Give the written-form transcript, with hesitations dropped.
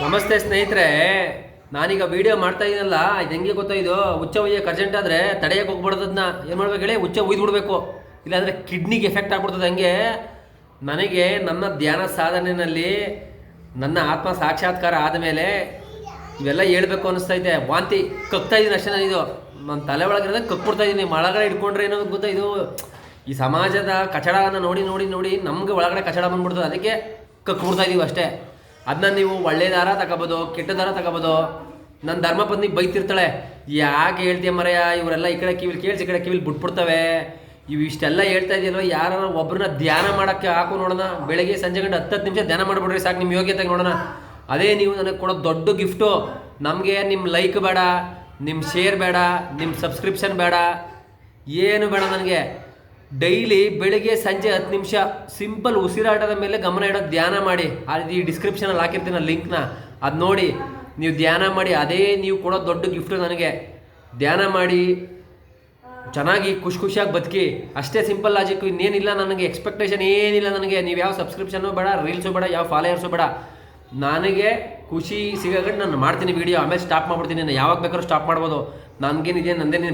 ನಮಸ್ತೆ ಸ್ನೇಹಿತರೆ, ನಾನೀಗ ವಿಡಿಯೋ ಮಾಡ್ತಾ ಇದ್ದೀನಲ್ಲ, ಇದು ಹೆಂಗೆ ಗೊತ್ತಾ? ಇದು ಹುಚ್ಚ ಒಯ್ಯಕ್ಕೆ ಅರ್ಜೆಂಟ್ ಆದರೆ ತಡೆಯಕ್ಕೆ ಹೋಗ್ಬಿಡೋದು. ಅದನ್ನ ಏನು ಮಾಡ್ಬೇಕು ಹೇಳಿ? ಹುಚ್ಚ ಒಯ್ದುಬಿಡ್ಬೇಕು, ಇಲ್ಲಾಂದರೆ ಕಿಡ್ನಿಗೆ ಎಫೆಕ್ಟ್ ಆಗ್ಬಿಡ್ತದೆ. ಹಂಗೆ ನನಗೆ ನನ್ನ ಧ್ಯಾನ ಸಾಧನೆಯಲ್ಲಿ ನನ್ನ ಆತ್ಮ ಸಾಕ್ಷಾತ್ಕಾರ ಆದಮೇಲೆ ಇವೆಲ್ಲ ಹೇಳ್ಬೇಕು ಅನಿಸ್ತೈತೆ. ವಾಂತಿ ಕಕ್ತಾ ಇದ್ದೀನಿ ಅಷ್ಟೇ. ನಾನು ಇದು ನನ್ನ ತಲೆ ಒಳಗಿರೋದ ಕಕ್ಬಿಡ್ತಾ ಇದ್ದೀನಿ. ಒಳಗಡೆ ಇಟ್ಕೊಂಡ್ರೆ ಏನೋ ಗೊತ್ತಾ, ಇದು ಈ ಸಮಾಜದ ಕಚಡನ ನೋಡಿ ನೋಡಿ ನೋಡಿ ನಮಗೆ ಒಳಗಡೆ ಕಚಡ ಬಂದ್ಬಿಡ್ತದೆ. ಅದಕ್ಕೆ ಕಕ್ಬಿಡ್ತಾ ಇದೀವಿ ಅಷ್ಟೇ. ಅದನ್ನ ನೀವು ಒಳ್ಳೆ ದಾರ ತಗೋಬೋದು, ಕೆಟ್ಟ ದಾರ ತಗೋಬೋದು. ನನ್ನ ಧರ್ಮಪತ್ನಿ ಬೈತಿರ್ತಾಳೆ, ಯಾಕೆ ಹೇಳ್ತೀಯ ಮರೆಯ, ಇವರೆಲ್ಲ ಈ ಕಡೆ ಕಿವಿಲಿ ಕೇಳಿಸಿ ಈ ಕಡೆ ಕಿವಿಲಿ ಬಿಟ್ಬಿಡ್ತವೆ, ಇವು ಇಷ್ಟೆಲ್ಲ ಹೇಳ್ತಾ ಇದೆಯಲ್ವ, ಯಾರು ಒಬ್ಬರನ್ನ ಧ್ಯಾನ ಮಾಡೋಕ್ಕೆ ಹಾಕು ನೋಡೋಣ. ಬೆಳಗ್ಗೆ ಸಂಜೆ ಗಂಟೆ 10 ನಿಮಿಷ ಧ್ಯಾನ ಮಾಡಿಬಿಡ್ರಿ ಸಾಕು, ನಿಮ್ಮ ಯೋಗ್ಯತೆಗೆ ನೋಡೋಣ. ಅದೇ ನೀವು ನನಗೆ ಕೊಡೋ ದೊಡ್ಡ ಗಿಫ್ಟು. ನಮಗೆ ನಿಮ್ಮ ಲೈಕ್ ಬೇಡ, ನಿಮ್ಮ ಶೇರ್ ಬೇಡ, ನಿಮ್ಮ ಸಬ್ಸ್ಕ್ರಿಪ್ಷನ್ ಬೇಡ, ಏನು ಬೇಡ ನನಗೆ. ಡೈಲಿ ಬೆಳಿಗ್ಗೆ ಸಂಜೆ 10 ನಿಮಿಷ ಸಿಂಪಲ್ ಉಸಿರಾಟದ ಮೇಲೆ ಗಮನ ಇಡೋದು, ಧ್ಯಾನ ಮಾಡಿ. ಅದು ಈ ಡಿಸ್ಕ್ರಿಪ್ಷನಲ್ಲಿ ಹಾಕಿರ್ತೀನಿ ಲಿಂಕ್ನ, ಅದು ನೋಡಿ ನೀವು ಧ್ಯಾನ ಮಾಡಿ. ಅದೇ ನೀವು ಕೊಡೋ ದೊಡ್ಡ ಗಿಫ್ಟು ನನಗೆ. ಧ್ಯಾನ ಮಾಡಿ, ಚೆನ್ನಾಗಿ ಖುಷಿಯಾಗಿ ಬದುಕಿ. ಅಷ್ಟೇ ಸಿಂಪಲ್ ಲಾಜಿಕ್ಕು, ಇನ್ನೇನಿಲ್ಲ. ನನಗೆ ಎಕ್ಸ್ಪೆಕ್ಟೇಷನ್ ಏನಿಲ್ಲ. ನನಗೆ ನೀವು ಯಾವ ಸಬ್ಸ್ಕ್ರಿಪ್ಷನ್ನು ಬೇಡ, ರೀಲ್ಸು ಬೇಡ, ಯಾವ ಫಾಲೋಯರ್ಸು ಬೇಡ. ನನಗೆ ಖುಷಿ ಸಿಗೋಗಂಡು ನಾನು ಮಾಡ್ತೀನಿ ವೀಡಿಯೋ, ಆಮೇಲೆ ಸ್ಟಾಪ್ ಮಾಡ್ಬಿಡ್ತೀನಿ. ನಾನು ಯಾವಾಗ ಬೇಕಾದ್ರೂ ಸ್ಟಾಪ್ ಮಾಡ್ಬೋದು. ನನಗೇನಿದೆ, ನಂದೇ ನೀನು